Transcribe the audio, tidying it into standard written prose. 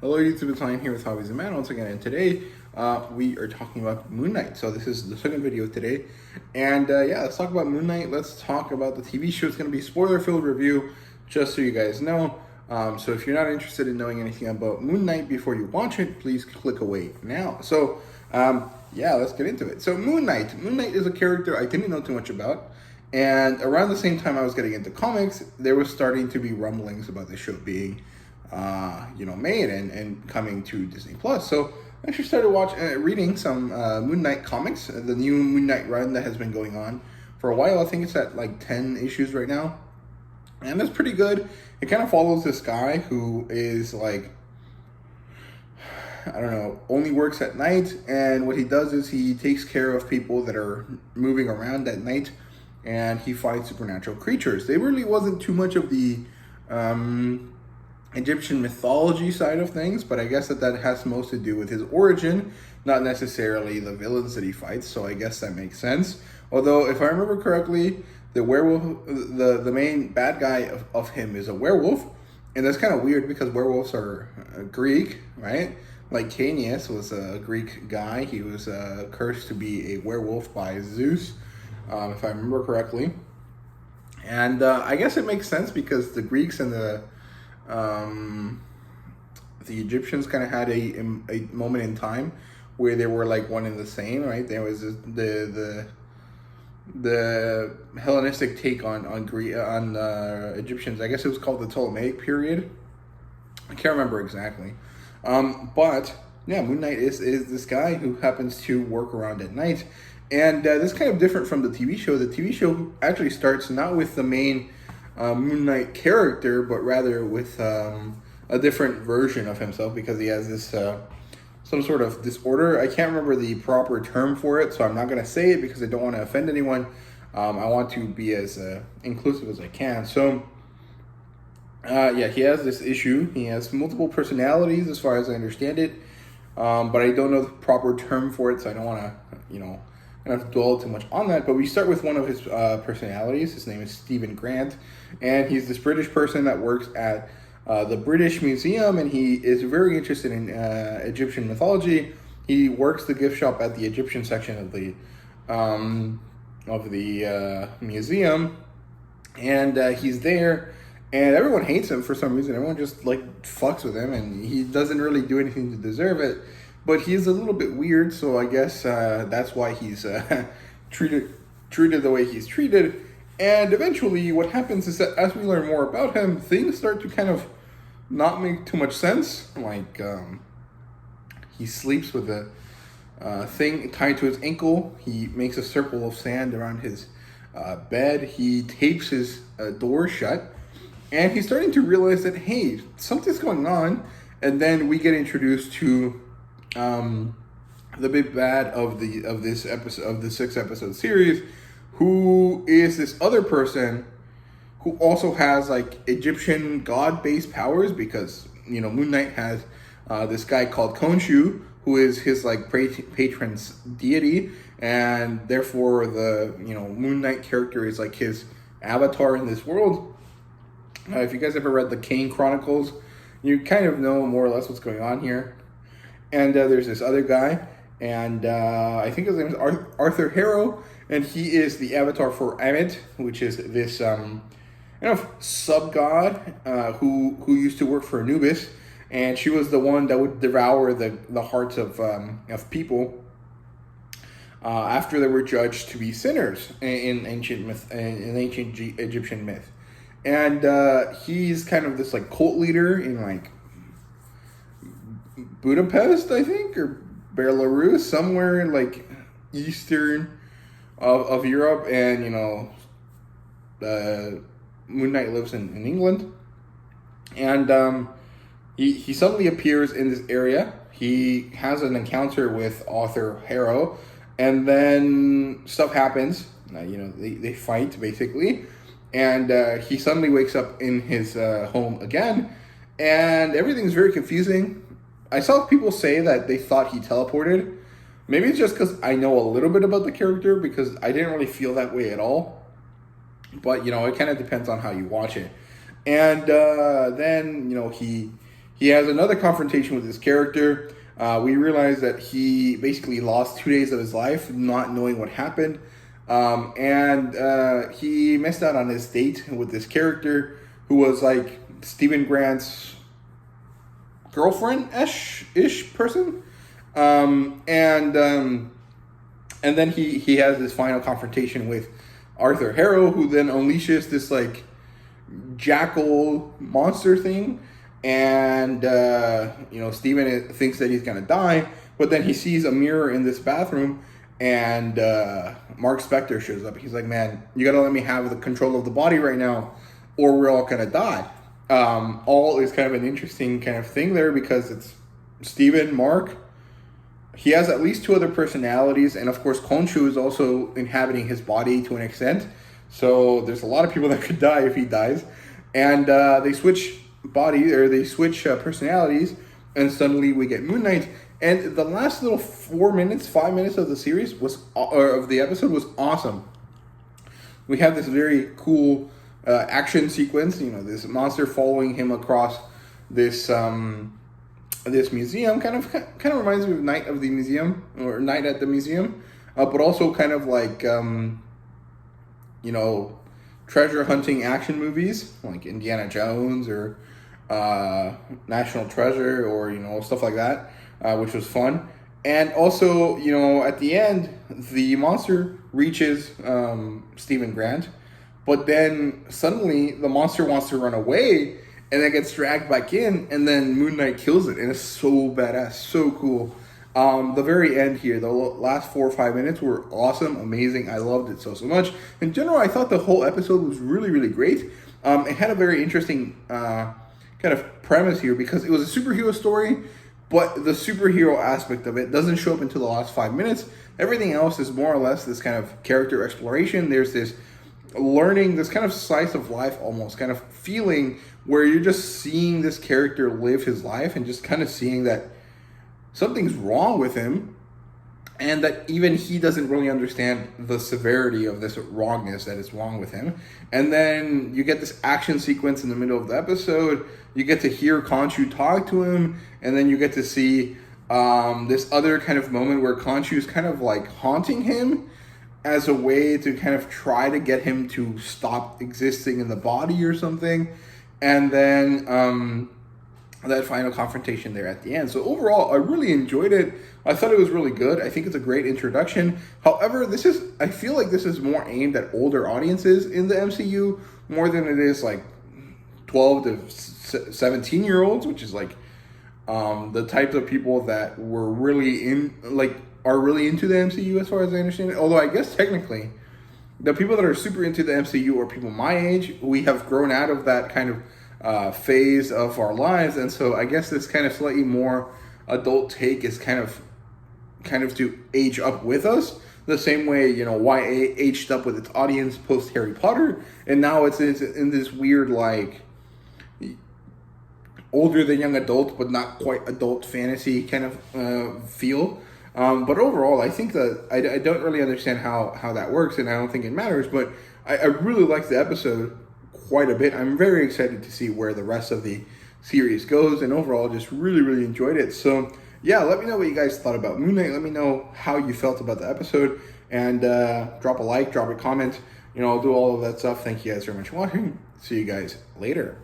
Hello YouTube, it's Ryan here with Hobbies and Man once again, and today we are talking about Moon Knight. So this is the second video today, and yeah, let's talk about Moon Knight. Let's talk about the TV show. It's going to be spoiler-filled review, just so you guys know. So if you're not interested in knowing anything about Moon Knight before you watch it, please click away now. So yeah, let's get into it. So Moon Knight is a character I didn't know too much about. And around the same time I was getting into comics, there was starting to be rumblings about the show being made and coming to Disney Plus. So I actually started reading some Moon Knight comics, the new Moon Knight run that has been going on for a while. I think it's at like 10 issues right now, and that's pretty good. It kind of follows this guy who is like, I don't know, only works at night, and what he does is he takes care of people that are moving around at night, and he fights supernatural creatures. There really wasn't too much of the Egyptian mythology side of things, but I guess that has most to do with his origin, not necessarily the villains that he fights, so I guess that makes sense. Although, if I remember correctly, the werewolf, the main bad guy of him is a werewolf, and that's kind of weird because werewolves are Greek, right? Like Cainius was a Greek guy. He was cursed to be a werewolf by Zeus, if I remember correctly. And I guess it makes sense because the Greeks and the Egyptians kind of had a moment in time where they were like one and the same, right? There was the Hellenistic take on Egyptians. I guess it was called the Ptolemaic period. I can't remember exactly. But yeah, Moon Knight is this guy who happens to work around at night. And this is kind of different from the TV show. The TV show actually starts not with the main Moon Knight character, but rather with a different version of himself, because he has this some sort of disorder. I can't remember the proper term for it, so I'm not going to say it because I don't want to offend anyone. I want to be as inclusive as I can. So yeah, he has this issue. He has multiple personalities as far as I understand it, but I don't know the proper term for it, so I don't want to, I don't have to dwell too much on that. But we start with one of his personalities. His name is Stephen Grant, and he's this British person that works at the British Museum, and he is very interested in Egyptian mythology. He works the gift shop at the Egyptian section of the museum, and he's there, and everyone hates him for some reason. Everyone just like fucks with him, and he doesn't really do anything to deserve it. But he's a little bit weird, so I guess that's why he's treated the way he's treated. And eventually what happens is that as we learn more about him, things start to kind of not make too much sense. Like, he sleeps with a thing tied to his ankle. He makes a circle of sand around his bed. He tapes his door shut. And he's starting to realize that, hey, something's going on. And then we get introduced to the big bad of the 6-episode series, who is this other person who also has like Egyptian god-based powers, because Moon Knight has this guy called Khonshu, who is his like patron's deity, and therefore the Moon Knight character is like his avatar in this world. If you guys ever read the Kane Chronicles, you kind of know more or less what's going on here. And there's this other guy, and I think his name is Arthur Harrow, and he is the avatar for Ammit, which is this sub-god who used to work for Anubis, and she was the one that would devour the hearts of people after they were judged to be sinners in ancient Egyptian myth. And he's kind of this like cult leader in like Budapest, I think, or Belarus, somewhere in like eastern of Europe, and Moon Knight lives in England, and he suddenly appears in this area. He has an encounter with Arthur Harrow, and then stuff happens. They fight basically, and he suddenly wakes up in his home again, and everything's very confusing. I saw people say that they thought he teleported. Maybe it's just because I know a little bit about the character, because I didn't really feel that way at all. But, it kind of depends on how you watch it. And then, he he has another confrontation with his character. We realize that he basically lost 2 days of his life not knowing what happened. And he missed out on his date with this character who was like Stephen Grant's girlfriend-ish person. And then he has this final confrontation with Arthur Harrow, who then unleashes this like jackal monster thing. And, Steven thinks that he's going to die, but then he sees a mirror in this bathroom, and Mark Spector shows up. He's like, man, you got to let me have the control of the body right now, or we're all going to die. All is kind of an interesting kind of thing there, because it's Steven, Mark. He has at least 2 other personalities, and of course, Khonshu is also inhabiting his body to an extent. So there's a lot of people that could die if he dies. And they switch personalities, and suddenly we get Moon Knight. And the last little 5 minutes of the series of the episode was awesome. We have this very cool action sequence. This monster following him across this museum. Kind of reminds me of Night of the Museum, or Night at the Museum, but also kind of like treasure hunting action movies like Indiana Jones or National Treasure, or stuff like that, which was fun. And also, at the end, the monster reaches Stephen Grant, but then suddenly the monster wants to run away, and then gets dragged back in, and then Moon Knight kills it, and it's so badass, so cool. The very end here, the last 4 or 5 minutes were awesome, amazing. I loved it so much. In general, I thought the whole episode was really, really great. It had a very interesting kind of premise here, because it was a superhero story, but the superhero aspect of it doesn't show up until the last 5 minutes. Everything else is more or less this kind of character exploration. There's this learning, this kind of slice of life almost kind of feeling where you're just seeing this character live his life, and just kind of seeing that something's wrong with him, and that even he doesn't really understand the severity of this wrongness that is wrong with him. And then you get this action sequence in the middle of the episode. You get to hear Khonshu talk to him, and then you get to see this other kind of moment where Khonshu's kind of like haunting him as a way to kind of try to get him to stop existing in the body or something. And then that final confrontation there at the end. So overall, I really enjoyed it. I thought it was really good. I think it's a great introduction. However, I feel like this is more aimed at older audiences in the MCU more than it is like 12 to 17-year-olds, which is like the types of people that were really are really into the MCU, as far as I understand it. Although I guess technically, the people that are super into the MCU are people my age. We have grown out of that kind of phase of our lives, and so I guess this kind of slightly more adult take is kind of to age up with us, the same way YA aged up with its audience post Harry Potter, and now it's in this weird like older than young adult but not quite adult fantasy kind of feel. But overall, I think that I don't really understand how that works, and I don't think it matters, but I really liked the episode quite a bit. I'm very excited to see where the rest of the series goes, and overall just really, really enjoyed it. So yeah, let me know what you guys thought about Moon Knight. Let me know how you felt about the episode, and drop a like, drop a comment, I'll do all of that stuff. Thank you guys very much for watching. See you guys later.